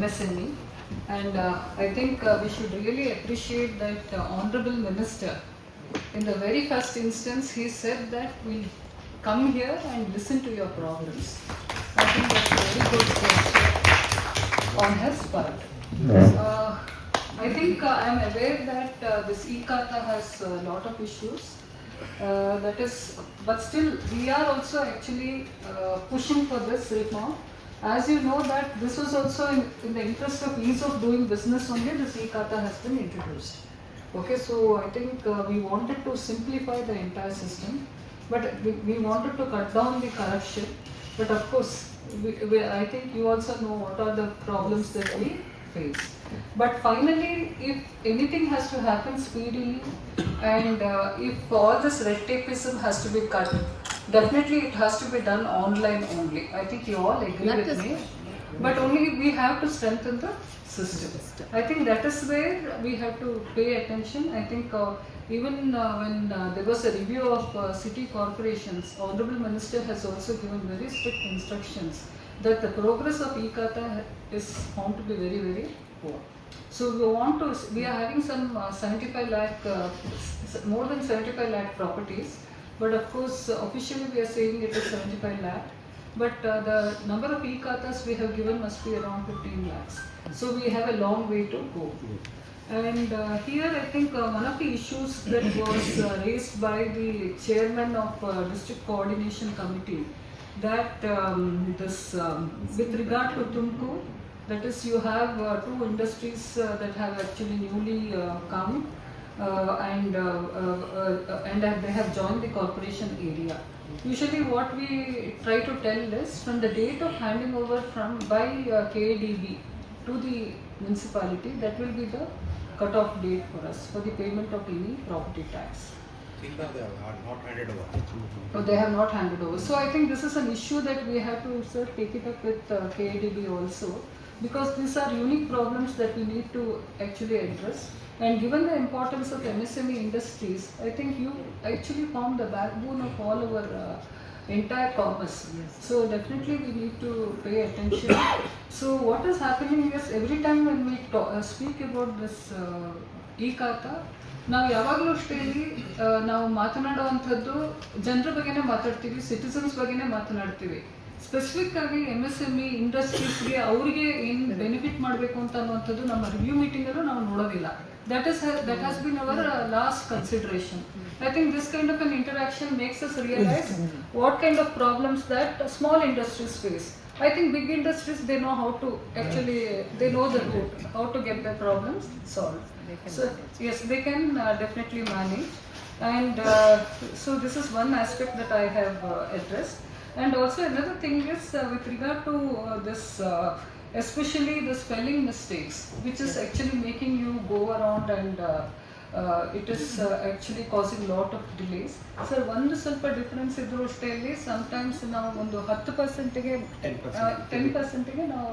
MSME. And I think we should really appreciate that Honorable Minister, in the very first instance, he said that we'll come here and listen to your problems. I think that's a very good gesture on his part. I think I'm aware that this e-Khata has a lot of issues. But still we are also actually pushing for this reform. As you know that this was also in the interest of ease of doing business only, this e-Khata has been introduced. Okay, so I think we wanted to simplify the entire system, but we wanted to cut down the corruption. But of course, I think you also know what are the problems that we face. But finally, if anything has to happen speedily, and if all this red tapeism has to be cut, definitely it has to be done online only. I think you all agree with me. But only we have to strengthen the system. I think that is where we have to pay attention. I think even when there was a review of city corporations, Honorable Minister has also given very strict instructions that the progress of e-Khata is found to be very, very poor. So we are having some 75 lakh, more than 75 lakh properties, but of course officially we are saying it is 75 lakh. But the number of e-Khatas we have given must be around 15 lakhs. So we have a long way to go. And here I think one of the issues that was raised by the chairman of District Coordination Committee, that with regard to Tumkur, that is you have two industries that have actually newly come and they have joined the corporation area. Usually what we try to tell is from the date of handing over by KADB to the municipality, that will be the cut-off date for us for the payment of any property tax. They have not handed over. Oh, they have not handed over. So I think this is an issue that we have to take it up with KADB also, because these are unique problems that we need to actually address. And given the importance of MSME industries, I think you actually form the backbone of all our entire commerce. Yes. So definitely we need to pay attention. So what is happening is every time when we speak about this e-Khata, ನಾವು ಯಾವಾಗಲೂ ಅಷ್ಟೇ ಇಲ್ಲಿ ನಾವು ಮಾತನಾಡುವಂಥದ್ದು ಜನರ ಬಗ್ಗೆನೇ ಮಾತಾಡ್ತೀವಿ, citizens ಬಗ್ಗೆನೇ ಮಾತನಾಡ್ತೀವಿ. Specific ಆಗಿ MSME ಇಂಡಸ್ಟ್ರೀಸ್ಗೆ ಅವರಿಗೆ ಏನು ಬೆನಿಫಿಟ್ ಮಾಡಬೇಕು ಅಂತ ಅನ್ನುವಂಥದ್ದು ನಮ್ಮ ರಿವ್ಯೂ ಮೀಟಿಂಗಲ್ಲೂ ನಾವು ನೋಡೋದಿಲ್ಲ. That has been our last consideration. I think this kind of an interaction makes us realize what kind of problems that small industries face. I think big industries, they know how to actually, they know the route, how to get their problems solved. So yes, they can definitely manage. And so this is one aspect that I have addressed. And also another thing is with regard to this especially the spelling mistakes, which is actually making you go around and it is actually causing lot of delays. Sir, ಒಂದು ಸ್ವಲ್ಪ difference ಇದ್ರೂ ಅಷ್ಟೇ ಇಲ್ಲಿ sometimes ನಾವು ಒಂದು 10%ಗೆ 10%ಗೆ ನಾವು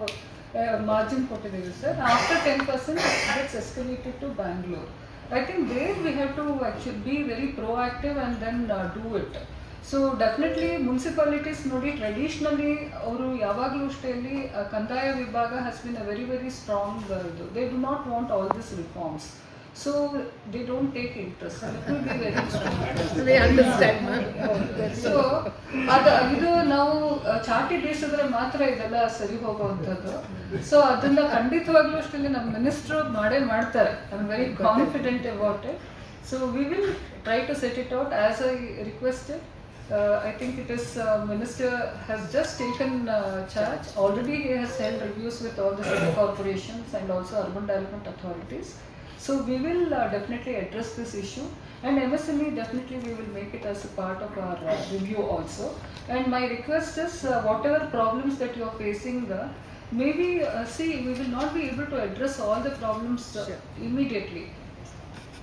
margin ಕೊಟ್ಟಿದ್ದೀವಿ sir. After 10% it gets escalated to Bangalore. I think there we have to actually be very proactive and then do it. So definitely municipalities ನೋಡಿ ಟ್ರೆಡಿಷ್ನಲಿ ಅವರು ಯಾವಾಗಲೂ ಅಷ್ಟೇ ಇಲ್ಲಿ ಕಂದಾಯ ವಿಭಾಗ has been a very very strong ಇದು. They do not want all this reforms. So they don't take interest. It will be very so ಇದು ನಾವು ಚಾಟಿ ಬೀಸಿದ್ರೆ ಮಾತ್ರ ಇದೆಲ್ಲ ಸರಿ ಹೋಗುವಂಥದ್ದು. ಸೊ ಅದನ್ನ ಖಂಡಿತವಾಗ್ಲೂ ಅಷ್ಟೇ ನಮ್ಮ ಮಿನಿಸ್ಟ್ರು ಮಾಡೇ ಮಾಡ್ತಾರೆ. I am very confident about it. So we will try to set it out as I requested. I think it is Minister has just taken charge. Already he has held reviews with all the city corporations and also urban development authorities. So we will definitely address this issue, and MSME definitely we will make it as a part of our review also. And my request is whatever problems that you are facing, maybe see we will not be able to address all the problems immediately.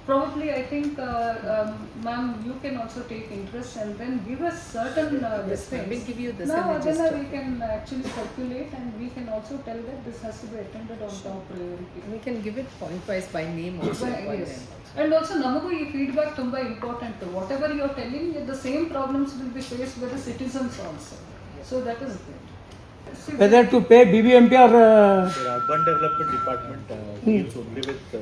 Probably I think ma'am, you can also take interest and then give us certain yes, we'll give you this. Now then we can actually circulate and we can also tell that this has to be attended on top priority. We can give it point wise by name also. Yes. And also namagu ee feedback tumba important. Whatever you are telling, the same problems will be faced by the citizens also. Yes. So that is good. whether to pay BBMP or The urban development department deals only with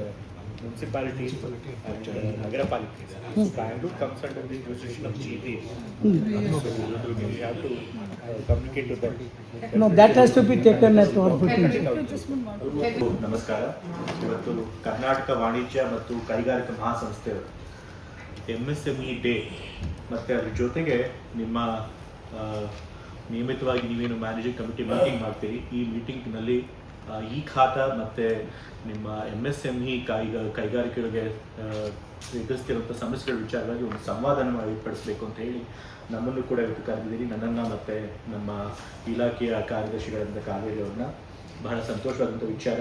municipalities and nagarapalikas. So Bangalore comes under the jurisdiction of GB. So we have to communicate to them. no, that has to be taken at our meeting. ನಮಸ್ಕಾರ. ಇವತ್ತು ಕರ್ನಾಟಕ ವಾಣಿಜ್ಯ ಮತ್ತು ಕೈಗಾರಿಕಾ ಮಹಾಸಂಸ್ಥೆ MSME day ಮತ್ತು ಅದ್ರ ಜೊತೆಗೆ ನಿಮ್ಮ ನಿಯಮಿತವಾಗಿ ನೀವೇನು ಮ್ಯಾನೇಜಿಂಗ್ ಕಮಿಟಿ ಮೀಟಿಂಗ್ ಮಾಡ್ತೀರಿ, ಈ ಮೀಟಿಂಗ್ನಲ್ಲಿ ಈ ಖಾತಾ ಮತ್ತು ನಿಮ್ಮ MSME ಕೈಗಾರಿಕೆಗಳಿಗೆ ಎದುರಿಸ್ತಿರುವಂಥ ಸಮಸ್ಯೆಗಳ ವಿಚಾರವಾಗಿ ಒಂದು ಸಂವಾದನ ಏರ್ಪಡಿಸಬೇಕು ಅಂತ ಹೇಳಿ ನಮ್ಮನ್ನು ಕೂಡ ಇವತ್ತು ಕರೆದಿದ್ದೀರಿ. ನನ್ನನ್ನು ಮತ್ತು ನಮ್ಮ ಇಲಾಖೆಯ ಕಾರ್ಯದರ್ಶಿಗಳಂತ ಕಾವೇರಿ ಅವ್ರನ್ನ ಬಹಳ ಸಂತೋಷವಾದಂಥ ವಿಚಾರ.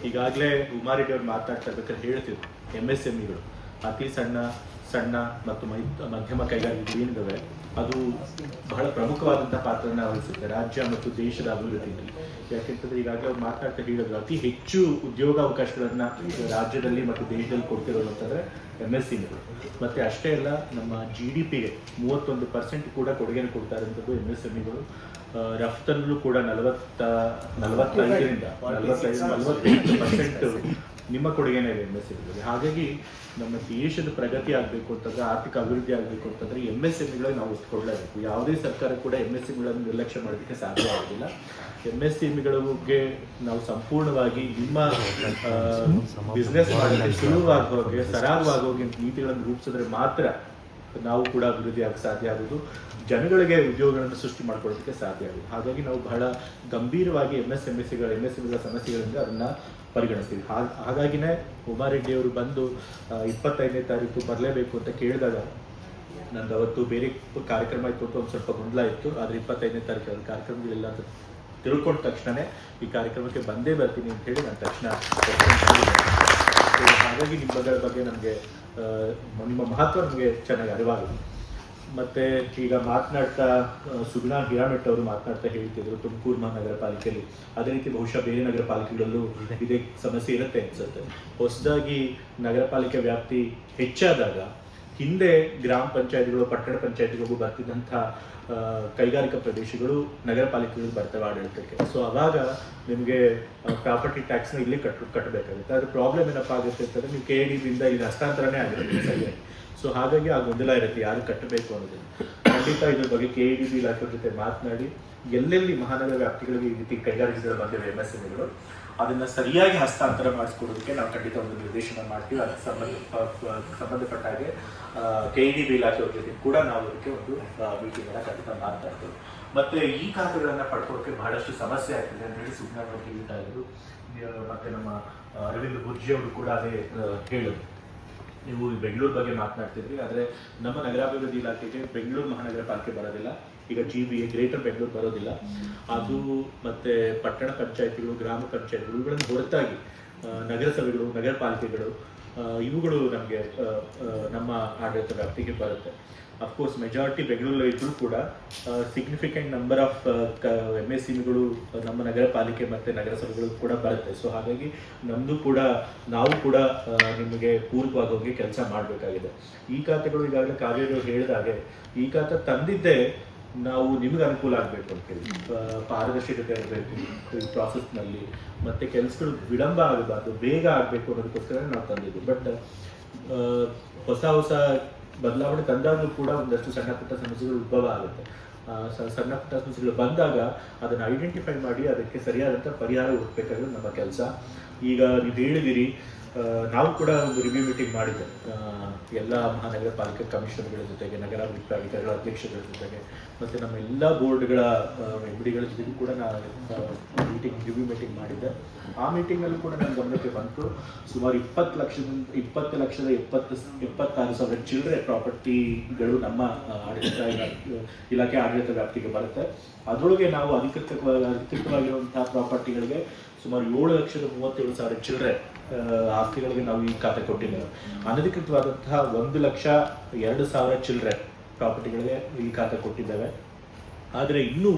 ಈಗಾಗಲೇ ಉಮಾರೆಡ್ಡಿ ಅವ್ರು ಮಾತಾಡ್ತಾ ಇರ್ಬೇಕಾದ್ರೆ ಹೇಳ್ತಿದ್ರು MSMEಗಳು ಅತಿ ಸಣ್ಣ ಮತ್ತು ಮಧ್ಯಮ ಕೈಗಾರಿಕೆಗಳು ಏನಿದ್ದಾವೆ ಅದು ಬಹಳ ಪ್ರಮುಖವಾದಂಥ ಪಾತ್ರನ ವಹಿಸುತ್ತೆ ರಾಜ್ಯ ಮತ್ತು ದೇಶದ ಅಭಿವೃದ್ಧಿಯಲ್ಲಿ. ಯಾಕೆಂತಂದ್ರೆ ಈಗಾಗಲೇ ಅವ್ರು ಮಾತಾಡ್ತಾ ಹೇಳಿದ್ರು ಅತಿ ಹೆಚ್ಚು ಉದ್ಯೋಗಾವಕಾಶಗಳನ್ನು ರಾಜ್ಯದಲ್ಲಿ ಮತ್ತು ದೇಶದಲ್ಲಿ ಕೊಡ್ತಿರೋದು ಅಂತಂದರೆ MSMEಗಳು. ಮತ್ತು ಅಷ್ಟೇ ಅಲ್ಲ, ನಮ್ಮ GDPಗೆ 31% ಕೂಡ ಕೊಡುಗೆಯನ್ನು ಕೊಡ್ತಾ ಇರೋಂಥದ್ದು MSMEಗಳು. ರಫ್ತಲ್ಲೂ ಕೂಡ 45% ನಿಮ್ಮ ಕೊಡುಗೆನೇ ಇದೆ MSMEಗಳಿಗೆ. ಹಾಗಾಗಿ ನಮ್ಮ ದೇಶದ ಪ್ರಗತಿ ಆಗಬೇಕು ಅಂತಂದ್ರೆ, ಆರ್ಥಿಕ ಅಭಿವೃದ್ಧಿ ಆಗಬೇಕು ಅಂತಂದ್ರೆ MSMEಗಳಿಗೆ ನಾವು ಒತ್ತು ಕೊಡಲೇಬೇಕು. ಯಾವುದೇ ಸರ್ಕಾರ ಕೂಡ MSMEಗಳನ್ನು ನಿರ್ಲಕ್ಷ್ಯ ಮಾಡೋದಕ್ಕೆ ಸಾಧ್ಯ ಆಗೋದಿಲ್ಲ. MSMEಗಳಿಗೆ ನಾವು ಸಂಪೂರ್ಣವಾಗಿ ನಿಮ್ಮ ಬಿಸ್ನೆಸ್ ಮಾಡೋದಕ್ಕೆ ಸುಲಭವಾಗಿ ಸರಾಗವಾಗಿ ನೀತಿಗಳನ್ನು ರೂಪಿಸಿದ್ರೆ ಮಾತ್ರ ನಾವು ಕೂಡ ಅಭಿವೃದ್ಧಿ ಆಗಕ್ಕೆ ಸಾಧ್ಯ ಆಗೋದು, ಜನಗಳಿಗೆ ಉದ್ಯೋಗಗಳನ್ನು ಸೃಷ್ಟಿ ಮಾಡ್ಕೊಳ್ಳೋದಕ್ಕೆ ಸಾಧ್ಯ ಆಗೋದು. ಹಾಗಾಗಿ ನಾವು ಬಹಳ ಗಂಭೀರವಾಗಿ MSMEಗಳ ಸಮಸ್ಯೆಗಳಿಂದ ಅದನ್ನು ಪರಿಗಣಿಸ್ತೀವಿ. ಹಾಗಾಗಿನೇ ಉಮಾರೆಡ್ಡಿ ಅವರು ಬಂದು 25ನೇ ತಾರೀಕು ಬರಲೇಬೇಕು ಅಂತ ಕೇಳಿದಾಗ ನಂದು ಅವತ್ತು ಬೇರೆ ಕಾರ್ಯಕ್ರಮ ಇತ್ತು ಅಂತ ಒಂದು ಸ್ವಲ್ಪ ಗೊಂದಲ ಇತ್ತು. ಆದರೆ 25ನೇ ತಾರೀಕು ಅವ್ರ ಕಾರ್ಯಕ್ರಮಗಳಿಲ್ಲ ಅಂತ ತಿಳ್ಕೊಂಡ ತಕ್ಷಣವೇ ಈ ಕಾರ್ಯಕ್ರಮಕ್ಕೆ ಬಂದೇ ಬರ್ತೀನಿ ಅಂತ ಹೇಳಿ ನಾನು ತಕ್ಷಣ ಹಾಗಾಗಿ ನಿಮ್ಮ ಬಗ್ಗೆ ನಮಗೆ ನಿಮ್ಮ ಮಹತ್ವ ನಮಗೆ ಚೆನ್ನಾಗಿ ಅರಿವಾಗಿದೆ. ಮತ್ತು ಈಗ ಮಾತನಾಡ್ತಾ ಸುಗುಣಾ ಹಿರಾಮೆಟ್ ಅವರು ಮಾತನಾಡ್ತಾ ಹೇಳ್ತಿದ್ರು ತುಮಕೂರು ಮಹಾನಗರ ಪಾಲಿಕೆಯಲ್ಲಿ, ಅದೇ ರೀತಿ ಬಹುಶಃ ಬೇರೆ ನಗರ ಪಾಲಿಕೆಗಳಲ್ಲೂ ಇದೇ ಸಮಸ್ಯೆ ಇರುತ್ತೆ ಅನ್ಸುತ್ತೆ. ಹೊಸದಾಗಿ ನಗರ ಪಾಲಿಕೆ ವ್ಯಾಪ್ತಿ ಹೆಚ್ಚಾದಾಗ ಹಿಂದೆ ಗ್ರಾಮ ಪಂಚಾಯತ್ಗಳು ಪಟ್ಟಣ ಪಂಚಾಯತ್ಗಳಿಗೂ ಬರ್ತಿದ್ದಂಥ ಕೈಗಾರಿಕಾ ಪ್ರದೇಶಗಳು ನಗರ ಪಾಲಿಕೆಗಳು ಬರ್ತವೆ ಆಡಳಿತಕ್ಕೆ. ಸೊ ಅವಾಗ ನಿಮಗೆ ಪ್ರಾಪರ್ಟಿ ಟ್ಯಾಕ್ಸ್ನ ಇಲ್ಲಿ ಕಟ್ಟಬೇಕಾಗುತ್ತೆ. ಅದ್ರ ಪ್ರಾಬ್ಲಮ್ ಏನಪ್ಪ ಆಗುತ್ತೆ ಅಂತಂದರೆ ನೀವು KDBಯಿಂದ ಇಲ್ಲಿ ಹಸ್ತಾಂತರನೇ ಆಗಿರುತ್ತೆ ಸರಿಯಾಗಿ. ಸೊ ಹಾಗಾಗಿ ಆ ಗೊಂದಲ ಇರುತ್ತೆ ಯಾರು ಕಟ್ಟಬೇಕು ಅನ್ನೋದನ್ನು. ಖಂಡಿತ ಇದ್ರ ಬಗ್ಗೆ KDB ಇಲಾಖೆ ಜೊತೆ ಮಾತನಾಡಿ ಎಲ್ಲೆಲ್ಲಿ ಮಹಾನಗರ ವ್ಯಾಪ್ತಿಗಳಿಗೆ ಈ ರೀತಿ ಕೈಗಾರಿಕೆಗಳು ಬಂದಿವೆ MSMEಗಳು ಅದನ್ನು ಸರಿಯಾಗಿ ಹಸ್ತಾಂತರ ಮಾಡಿಸ್ಕೊಡೋದಕ್ಕೆ ನಾವು ಖಂಡಿತ ಒಂದು ನಿರ್ದೇಶನ ಮಾಡ್ತೀವಿ. ಅದಕ್ಕೆ ಸಂಬಂಧಪಟ್ಟ ಹಾಗೆ KDB ಇಲಾಖೆಯವ್ರ ಜೊತೆ ಕೂಡ ನಾವು ಅದಕ್ಕೆ ಒಂದು ಮೀಟಿಂಗನ್ನು ಖಂಡಿತ ಮಾತನಾಡ್ತೇವೆ. ಮತ್ತು ಈ ಖಾತೆಗಳನ್ನು ಪಡ್ಕೊಳ್ಳೋಕ್ಕೆ ಬಹಳಷ್ಟು ಸಮಸ್ಯೆ ಆಗ್ತಿದೆ ಅಂತ ಹೇಳಿ ಸುಮ್ಮನೆ ಅವರು ಹೇಳ್ತಾ ಇದ್ರು. ಮತ್ತು ನಮ್ಮ ಅರವಿಂದ್ ಬುರ್ಜಿ ಅವರು ಕೂಡ ಅದೇ ಹೇಳಿದ್ರು. ನೀವು ಬೆಂಗಳೂರು ಬಗ್ಗೆ ಮಾತನಾಡ್ತಿದ್ರಿ, ಆದರೆ ನಮ್ಮ ನಗರಾಭಿವೃದ್ಧಿ ಇಲಾಖೆಗೆ ಬೆಂಗಳೂರು ಮಹಾನಗರ ಪಾಲಿಕೆ ಬರೋದಿಲ್ಲ. ಈಗ GBA ಗ್ರೇಟರ್ ಬೆಂಗಳೂರು ಬರೋದಿಲ್ಲ. ಅದು ಮತ್ತು ಪಟ್ಟಣ ಪಂಚಾಯತಿಗಳು, ಗ್ರಾಮ ಪಂಚಾಯತಿಗಳು ಇವುಗಳನ್ನು ಹೊರತಾಗಿ ನಗರಸಭೆಗಳು, ನಗರ ಪಾಲಿಕೆಗಳು ಇವುಗಳು ನಮಗೆ ನಮ್ಮ ಆಡಳಿತ ವ್ಯಾಪ್ತಿಗೆ ಬರುತ್ತೆ. ಅಫ್ಕೋರ್ಸ್ ಮೆಜಾರಿಟಿ ಬೆಂಗಳೂರಲ್ಲಿ ಇದ್ದರೂ ಕೂಡ ಸಿಗ್ನಿಫಿಕೆಂಟ್ ನಂಬರ್ ಆಫ್ MSMEಗಳು ನಮ್ಮ ನಗರ ಪಾಲಿಕೆ ಮತ್ತು ನಗರಸಭೆಗಳು ಕೂಡ ಬರುತ್ತೆ. ಸೊ ಹಾಗಾಗಿ ನಾವು ಕೂಡ ನಿಮಗೆ ಪೂರಕವಾಗಿ ಹೋಗಿ ಕೆಲಸ ಮಾಡಬೇಕಾಗಿದೆ. ಈ ಖಾತೆಗಳು ಈಗಾಗಲೇ ಕಾವೇರಿ ಹೇಳಿದಾಗೆ ಈ ಖಾತೆ ತಂದಿದ್ದೇ ನಾವು ನಿಮ್ಗೆ ಅನುಕೂಲ ಆಗಬೇಕು ಅಂತೇಳಿ, ಪಾರದರ್ಶಕತೆ ಇರಬೇಕು ಈ ಪ್ರಾಸೆಸ್ನಲ್ಲಿ, ಮತ್ತು ಕೆಲಸಗಳು ವಿಳಂಬ ಆಗಬಾರ್ದು, ಬೇಗ ಆಗಬೇಕು ಅನ್ನೋದಕ್ಕೋಸ್ಕರ ನಾವು ತಂದಿದ್ವಿ. ಬಟ್ ಹೊಸ ಬದಲಾವಣೆ ತಂದಾಗಲೂ ಕೂಡ ಒಂದಷ್ಟು ಸಣ್ಣ ಪುಟ್ಟ ಸಮಸ್ಯೆಗಳು ಉದ್ಭವ ಆಗುತ್ತೆ. ಸಣ್ಣ ಪುಟ್ಟ ಸಮಸ್ಯೆಗಳು ಬಂದಾಗ ಅದನ್ನು ಐಡೆಂಟಿಫೈ ಮಾಡಿ ಅದಕ್ಕೆ ಸರಿಯಾದಂಥ ಪರಿಹಾರ ಹುಡುಕಬೇಕಾದ್ರೆ ನಮ್ಮ ಕೆಲಸ. ಈಗ ನೀವು ಹೇಳಿದಿರಿ, ನಾವು ಕೂಡ ಒಂದು ರಿವ್ಯೂ ಮೀಟಿಂಗ್ ಮಾಡಿದ್ದೆ ಎಲ್ಲ ಮಹಾನಗರ ಪಾಲಿಕೆ ಕಮಿಷನರ್ಗಳ ಜೊತೆಗೆ, ನಗರಾಭಿವೃದ್ಧಿಗಳ ಅಧ್ಯಕ್ಷಗಳ ಜೊತೆಗೆ, ಮತ್ತು ನಮ್ಮ ಎಲ್ಲ ಬೋರ್ಡ್ಗಳ MDಗಳ ಜೊತೆಗೂ ಕೂಡ ನಾನು ರಿವ್ಯೂ ಮೀಟಿಂಗ್ ಮಾಡಿದ್ದೆ. ಆ ಮೀಟಿಂಗ್ನಲ್ಲೂ ಕೂಡ ನನ್ನ ಗಮನಕ್ಕೆ ಬಂತು, ಸುಮಾರು 20,76,000 ಚಿಲ್ಲರೆ ಪ್ರಾಪರ್ಟಿಗಳು ನಮ್ಮ ಇಲಾಖೆ ಆಡಳಿತ ವ್ಯಾಪ್ತಿಗೆ ಬರುತ್ತೆ. ಅದರೊಳಗೆ ನಾವು ಅಧಿಕೃತವಾಗಿರುವಂತಹ ಪ್ರಾಪರ್ಟಿಗಳಿಗೆ ಸುಮಾರು 7,37,000 ಚಿಲ್ಲರೆ ಆಸ್ತಿಗಳಿಗೆ ನಾವು ಈ ಖಾತೆ ಕೊಟ್ಟಿದ್ದೇವೆ. ಅನಧಿಕೃತವಾದಂತಹ 1,02,000 ಚಿಲ್ಲರೆ ಪ್ರಾಪರ್ಟಿಗಳಿಗೆ ಈ ಖಾತೆ ಕೊಟ್ಟಿದ್ದೇವೆ. ಆದರೆ ಇನ್ನೂ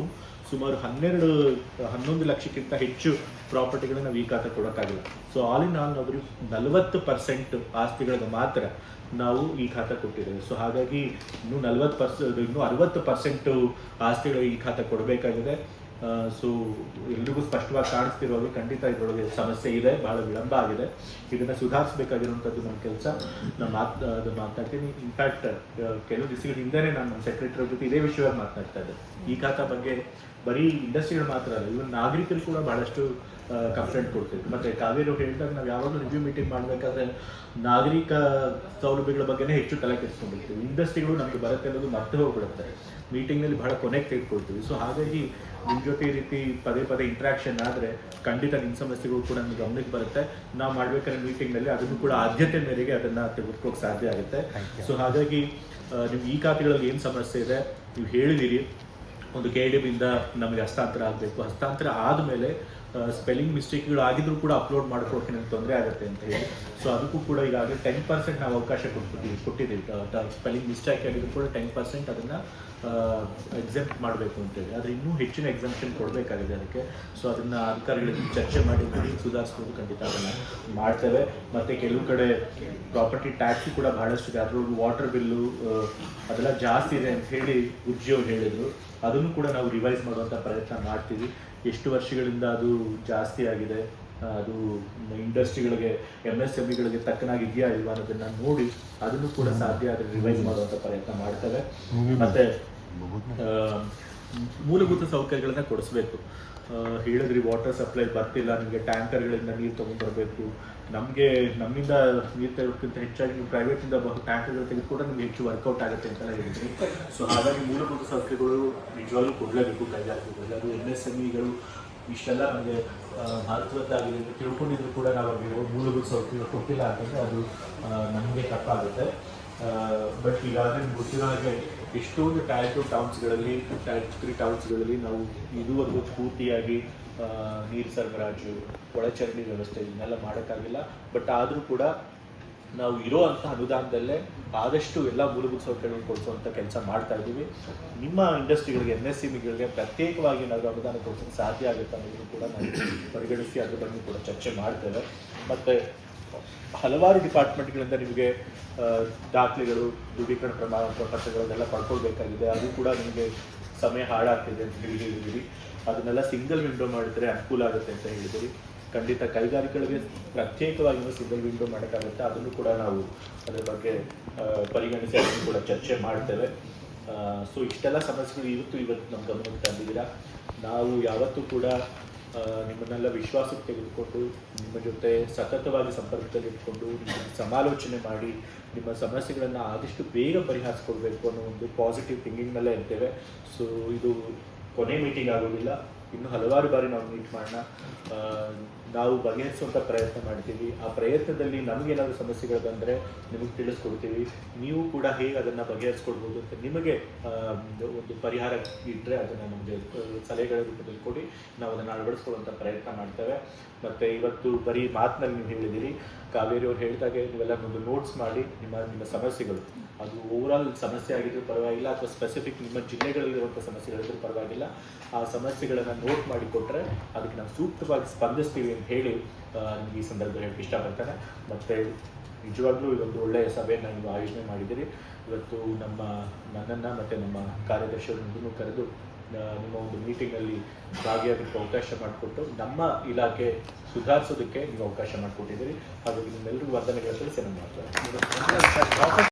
ಸುಮಾರು 11 ಲಕ್ಷಕ್ಕಿಂತ ಹೆಚ್ಚು ಪ್ರಾಪರ್ಟಿಗಳನ್ನ ನಾವು ಈ ಖಾತೆ ಕೊಡೋಕ್ಕಾಗಿಲ್ಲ. ಸೊ ಆಲ್ ಇನ್ ಆಲ್ ನಾವು 40% ಆಸ್ತಿಗಳಿಗೆ ಮಾತ್ರ ನಾವು ಈ ಖಾತೆ ಕೊಟ್ಟಿದ್ದೇವೆ. ಸೊ ಹಾಗಾಗಿ ಇನ್ನೂ 60% ಆಸ್ತಿಗಳು ಈ ಖಾತೆ ಕೊಡಬೇಕಾಗಿದೆ. ಸೊ ಎಲ್ರಿಗೂ ಸ್ಪಷ್ಟವಾಗಿ ಕಾಣಿಸ್ತಿರೋದು ಖಂಡಿತ ಇದರೊಳಗೆ ಸಮಸ್ಯೆ ಇದೆ, ಬಹಳ ವಿಳಂಬ ಆಗಿದೆ. ಇದನ್ನು ಸುಧಾರಿಸಬೇಕಾಗಿರುವಂಥದ್ದು ನಮ್ಮ ಕೆಲಸ. ನಾನು ಮಾತನಾಡ್ತೀನಿ. ಇನ್ಫ್ಯಾಕ್ಟ್ ಕೆಲವು ದಿವಸಗಳ ಹಿಂದೆನೇ ನಾನು ನಮ್ಮ ಸೆಕ್ರೆಟರಿ ಜೊತೆ ಇದೇ ವಿಷಯವಾಗಿ ಮಾತನಾಡ್ತಾ ಇದ್ದೆ. ಈ ಖಾತಾ ಬಗ್ಗೆ ಬರೀ ಇಂಡಸ್ಟ್ರಿಗಳು ಮಾತ್ರ ಅಲ್ಲ, ಇವನ್ ನಾಗರಿಕರು ಕೂಡ ಬಹಳಷ್ಟು ಕಂಪ್ಲೇಂಟ್ ಕೊಡ್ತಿದ್ರು. ಮತ್ತು ಕಾವೇರಿ ಅವ್ರು ಹೇಳಿದಾಗ ನಾವು ಯಾವಾಗಲೂ ರಿವ್ಯೂ ಮೀಟಿಂಗ್ ಮಾಡಬೇಕಾದ್ರೆ ನಾಗರಿಕ ಸೌಲಭ್ಯಗಳ ಬಗ್ಗೆನೇ ಹೆಚ್ಚು ತಲೆ ಕೆಡಿಸ್ಕೊಂಡಿರ್ತೀವಿ. ಇಂಡಸ್ಟ್ರಿಗಳು ನಮಗೆ ಬರುತ್ತೆ ಅನ್ನೋದು ಮತ್ತೆ ಹೋಗ್ಬಿಡುತ್ತೆ. ಮೀಟಿಂಗ್ನಲ್ಲಿ ಬಹಳ ಕೊನೆಗೆ ತೆಗೆದುಕೊಳ್ತೀವಿ. ಸೊ ಹಾಗಾಗಿ ನಿಮ್ಮ ಜೊತೆ ಈ ರೀತಿ ಪದೇ ಪದೇ ಇಂಟ್ರಾಕ್ಷನ್ ಆದರೆ ಖಂಡಿತ ನಿಮ್ಮ ಸಮಸ್ಯೆಗಳು ಕೂಡ ನಮ್ಗೆ ಗಮನಕ್ಕೆ ಬರುತ್ತೆ. ನಾವು ಮಾಡಬೇಕಾದ್ರೆ ಮೀಟಿಂಗ್ನಲ್ಲಿ ಅದನ್ನು ಕೂಡ ಆದ್ಯತೆ ಮೇರೆಗೆ ಅದನ್ನು ತೆಗೆದುಕೊಳ್ಳೋಕೆ ಸಾಧ್ಯ ಆಗುತ್ತೆ. ಸೊ ಹಾಗಾಗಿ ನಿಮ್ಗೆ ಈ ಖಾತೆಗಳಲ್ಲಿ ಏನು ಸಮಸ್ಯೆ ಇದೆ ನೀವು ಹೇಳಿದ್ದೀರಿ. ಒಂದು KDB ಇಂದ ನಮಗೆ ಹಸ್ತಾಂತರ ಆಗಬೇಕು, ಹಸ್ತಾಂತರ ಆದಮೇಲೆ ಸ್ಪೆಲ್ಲಿಂಗ್ ಮಿಸ್ಟೇಕ್ಗಳು ಆಗಿದ್ರು ಕೂಡ ಅಪ್ಲೋಡ್ ಮಾಡ್ಕೊಡೋಕೆ ನನಗೆ ತೊಂದರೆ ಆಗುತ್ತೆ ಅಂತ ಹೇಳಿ. ಸೊ ಅದಕ್ಕೂ ಕೂಡ ಈಗಾಗಲೇ 10% ನಾವು ಅವಕಾಶ ಕೊಟ್ಟಿದ್ದೀವಿ. ಸ್ಪೆಲ್ಲಿಂಗ್ ಮಿಸ್ಟೇಕ್ ಆಗಿದ್ರು ಕೂಡ 10% ಅದನ್ನು ಎಕ್ಸೆಂಪ್ಟ್ ಮಾಡಬೇಕು ಅಂತೇಳಿ. ಆದರೆ ಇನ್ನೂ ಹೆಚ್ಚಿನ ಎಕ್ಸೆಂಪ್ಷನ್ ಕೊಡಬೇಕಾಗಿದೆ ಅದಕ್ಕೆ. ಸೊ ಅದನ್ನು ಅಧಿಕಾರಿಗಳಿಗೆ ಚರ್ಚೆ ಮಾಡಿ ಸುಧಾರಿಸ್ಬೋದು. ಖಂಡಿತ ಅದನ್ನು ಮಾಡ್ತೇವೆ. ಮತ್ತು ಕೆಲವು ಕಡೆ ಪ್ರಾಪರ್ಟಿ ಟ್ಯಾಕ್ಸು ಕೂಡ ಬಹಳಷ್ಟು ಇದೆ. ಅದರೊಳಗೆ ವಾಟರ್ ಬಿಲ್ಲು ಅದೆಲ್ಲ ಜಾಸ್ತಿ ಇದೆ ಅಂತ ಹೇಳಿ ಉಜ್ಜಿಯವ್ರು ಹೇಳಿದರು. ಅದನ್ನು ಕೂಡ ನಾವು ರಿವೈಸ್ ಮಾಡುವಂಥ ಪ್ರಯತ್ನ ಮಾಡ್ತೀವಿ. ಎಷ್ಟು ವರ್ಷಗಳಿಂದ ಅದು ಜಾಸ್ತಿ ಆಗಿದೆ, ಅದು ಇಂಡಸ್ಟ್ರಿಗಳಿಗೆ MSMEಗಳಿಗೆ ತಕ್ಕನಾಗಿದೆಯಾ ಇಲ್ವಾ ಅನ್ನೋದನ್ನು ನೋಡಿ ಅದನ್ನು ಕೂಡ ಸಾಧ್ಯ ಆದರೆ ರಿವೈಸ್ ಮಾಡುವಂಥ ಪ್ರಯತ್ನ ಮಾಡ್ತೇವೆ. ಮತ್ತು ಮೂಲಭೂತ ಸೌಕರ್ಯಗಳನ್ನ ಕೊಡಿಸ್ಬೇಕು. ಹೇಳಿದ್ರಿ ವಾಟರ್ ಸಪ್ಲೈ ಬರ್ತಿಲ್ಲ, ನಿಮಗೆ ಟ್ಯಾಂಕರ್ಗಳಿಂದ ನೀರು ತೊಗೊಂಡ್ಬರ್ಬೇಕು. ನಮ್ಮಿಂದ ನೀರು ತೆಗೆದಕ್ಕಿಂತ ಹೆಚ್ಚಾಗಿ ನೀವು ಪ್ರೈವೇಟಿಂದ ಟ್ಯಾಂಕರ್ಗಳು ತೆಗೆದುಕೊಂಡ್ರೆ ನಿಮ್ಗೆ ಹೆಚ್ಚು ವರ್ಕೌಟ್ ಆಗುತ್ತೆ ಅಂತ ಹೇಳಿದ್ರಿ. ಸೊ ಹಾಗಾಗಿ ಮೂಲಭೂತ ಸೌಕರ್ಯಗಳು ನಿಜವಾಗ್ಲೂ ಕೊಡಲೇಬೇಕು ಕೈಗಾರಿಕೆಗಳು. ಅದು MSMEಗಳು ಇಷ್ಟೆಲ್ಲ ನಮಗೆ ಮಹತ್ವದ್ದಾಗಿದೆ ಅಂತ ತಿಳ್ಕೊಂಡಿದ್ರು ಕೂಡ ನಾವು ಮೂಲಭೂತ ಸೌಕರ್ಯಗಳು ಕೊಟ್ಟಿಲ್ಲ ಅಂತಂದರೆ ಅದು ನಮಗೆ ತಪ್ಪಾಗುತ್ತೆ. ಬಟ್ ಈಗಾಗಲೇ ನಿಮ್ಗೆ ಗೊತ್ತಿರೋ ಹಾಗೆ ಎಷ್ಟೊಂದು ಟೈರ್ 2 ಟೌನ್ಸ್ಗಳಲ್ಲಿ, ಟೈರ್ 3 ಟೌನ್ಸ್ಗಳಲ್ಲಿ ನಾವು ಇದುವರೆಗೂ ಪೂರ್ತಿಯಾಗಿ ನೀರು ಸರಬರಾಜು, ಒಳಚರಂಡಿ ವ್ಯವಸ್ಥೆ ಇದನ್ನೆಲ್ಲ ಮಾಡೋಕ್ಕಾಗಿಲ್ಲ. ಬಟ್ ಆದರೂ ಕೂಡ ನಾವು ಇರೋ ಅಂಥ ಅನುದಾನದಲ್ಲೇ ಆದಷ್ಟು ಎಲ್ಲ ಮೂಲಭೂತ ಸೌಕರ್ಯಗಳನ್ನು ಕೊಡಿಸುವಂಥ ಕೆಲಸ ಮಾಡ್ತಾ ಇದ್ದೀವಿ. ನಿಮ್ಮ ಇಂಡಸ್ಟ್ರಿಗಳಿಗೆ MSMEಗಳಿಗೆ ಪ್ರತ್ಯೇಕವಾಗಿ ನಾವು ಅನುದಾನ ಕೊಡಿಸೋಕ್ಕೆ ಸಾಧ್ಯ ಆಗುತ್ತೆ ಅನ್ನೋದನ್ನು ಕೂಡ ನಾವು ಪರಿಗಣಿಸಿ ಅದ್ರ ಬಗ್ಗೆ ಕೂಡ ಚರ್ಚೆ ಮಾಡ್ತೇವೆ. ಮತ್ತು ಹಲವಾರು ಡಿಪಾರ್ಟ್ಮೆಂಟ್ಗಳಿಂದ ನಿಮಗೆ ದಾಖಲೆಗಳು, ದೃಢೀಕರಣ ಪ್ರಮಾಣ ಪತ್ರಗಳನ್ನೆಲ್ಲ ಪಡ್ಕೊಳ್ಬೇಕಾಗಿದೆ. ಅದು ಕೂಡ ನಿಮಗೆ ಸಮಯ ಹಾಳಾಗ್ತಿದೆ ಅಂತ ಹೇಳಿದ್ದೀರಿ. ಅದನ್ನೆಲ್ಲ ಸಿಂಗಲ್ ವಿಂಡೋ ಮಾಡಿದರೆ ಅನುಕೂಲ ಆಗುತ್ತೆ ಅಂತ ಹೇಳಿದ್ದೀರಿ. ಖಂಡಿತ ಕೈಗಾರಿಕೆಗಳಿಗೆ ಪ್ರತ್ಯೇಕವಾಗಿ ಸಿಂಗಲ್ ವಿಂಡೋ ಮಾಡೋಕ್ಕಾಗುತ್ತೆ. ಅದನ್ನು ಕೂಡ ನಾವು ಅದರ ಬಗ್ಗೆ ಪರಿಗಣಿಸಿ ಅದನ್ನು ಕೂಡ ಚರ್ಚೆ ಮಾಡ್ತೇವೆ. ಸೊ ಇಷ್ಟೆಲ್ಲ ಸಮಸ್ಯೆಗಳು ಇವತ್ತು ನಮ್ಮ ಗಮನಕ್ಕೆ ತಂದಿದ್ದೀರಾ. ನಾವು ಯಾವತ್ತೂ ಕೂಡ ನಿಮ್ಮನ್ನೆಲ್ಲ ವಿಶ್ವಾಸಕ್ಕೆ ತೆಗೆದುಕೊಂಡು ನಿಮ್ಮ ಜೊತೆ ಸತತವಾಗಿ ಸಂಪರ್ಕದಲ್ಲಿ ಇಟ್ಕೊಂಡು ಸಮಾಲೋಚನೆ ಮಾಡಿ ನಿಮ್ಮ ಸಮಸ್ಯೆಗಳನ್ನು ಆದಷ್ಟು ಬೇಗ ಪರಿಹರಿಸ್ಕೊಳ್ಬೇಕು ಅನ್ನೋ ಒಂದು ಪಾಸಿಟಿವ್ ಥಿಂಕಿಂಗ್ನಲ್ಲೇ ಇರ್ತೇವೆ. ಸೊ ಇದು ಕೊನೆ ಮೀಟಿಂಗ್ ಆಗೋದಿಲ್ಲ, ಇನ್ನೂ ಹಲವಾರು ಬಾರಿ ನಾವು ಮೀಟ್ ಮಾಡೋಣ. ನಾವು ಬಗೆಹರಿಸುವಂಥ ಪ್ರಯತ್ನ ಮಾಡ್ತೀವಿ. ಆ ಪ್ರಯತ್ನದಲ್ಲಿ ನಮಗೇನಾದರೂ ಸಮಸ್ಯೆಗಳು ಬಂದರೆ ನಿಮಗೆ ತಿಳಿಸ್ಕೊಡ್ತೀವಿ. ನೀವು ಕೂಡ ಹೇಗೆ ಅದನ್ನು ಬಗೆಹರಿಸ್ಕೊಡ್ಬೋದು ಅಂತ ನಿಮಗೆ ಒಂದು ಪರಿಹಾರ ಇಟ್ಟರೆ ಅದನ್ನು ನಮಗೆ ಸಲಹೆಗಳ ರೂಪದಲ್ಲಿ ಕೊಡಿ, ನಾವು ಅದನ್ನು ಅಳವಡಿಸ್ಕೊಳ್ಳುವಂಥ ಪ್ರಯತ್ನ ಮಾಡ್ತೇವೆ. ಮತ್ತು ಇವತ್ತು ಬರೀ ಮಾತಿನಲ್ಲಿ ನೀವು ಹೇಳಿದ್ದೀರಿ, ಕಾವೇರಿ ಅವ್ರು ಹೇಳಿದಾಗೆ ನೀವೆಲ್ಲ ಒಂದು ನೋಟ್ಸ್ ಮಾಡಿ ನಿಮ್ಮ ಸಮಸ್ಯೆಗಳು, ಅದು ಓವರಾಲ್ ಸಮಸ್ಯೆ ಆಗಿದ್ರೂ ಪರವಾಗಿಲ್ಲ ಅಥವಾ ಸ್ಪೆಸಿಫಿಕ್ ನಿಮ್ಮ ಜಿಲ್ಲೆಗಳಲ್ಲಿರುವಂಥ ಸಮಸ್ಯೆಗಳಿದ್ರೂ ಪರವಾಗಿಲ್ಲ, ಆ ಸಮಸ್ಯೆಗಳನ್ನು ನೋಟ್ ಮಾಡಿ ಕೊಟ್ಟರೆ ಅದಕ್ಕೆ ನಾವು ಸೂಕ್ತವಾಗಿ ಸ್ಪಂದಿಸ್ತೀವಿ ಅಂತ ಹೇಳಿ ನಿಮಗೆ ಈ ಸಂದರ್ಭದಲ್ಲಿ ಹೇಳಕ್ಕೆ ಇಷ್ಟಪಡ್ತೇನೆ. ಮತ್ತು ನಿಜವಾಗ್ಲೂ ಇದೊಂದು ಒಳ್ಳೆಯ ಸಭೆಯನ್ನು ನೀವು ಆಯೋಜನೆ ಮಾಡಿದ್ದೀರಿ. ಇವತ್ತು ನನ್ನನ್ನು ಮತ್ತು ನಮ್ಮ ಕಾರ್ಯದರ್ಶಿಯವರನ್ನು ಕರೆದು ನಿಮ್ಮ ಒಂದು ಮೀಟಿಂಗಲ್ಲಿ ಭಾಗಿಯಾಗಲಿಕ್ಕೆ ಅವಕಾಶ ಮಾಡಿಕೊಟ್ಟು ನಮ್ಮ ಇಲಾಖೆ ಸುಧಾರಿಸೋದಕ್ಕೆ ನೀವು ಅವಕಾಶ ಮಾಡಿಕೊಟ್ಟಿದ್ದೀರಿ. ಹಾಗಾಗಿ ನಿಮ್ಮೆಲ್ಲರಿಗೂ ವಂದನೆಗಳ ತಿಳಿಸಿ ನನ್ನ ಮಾತು.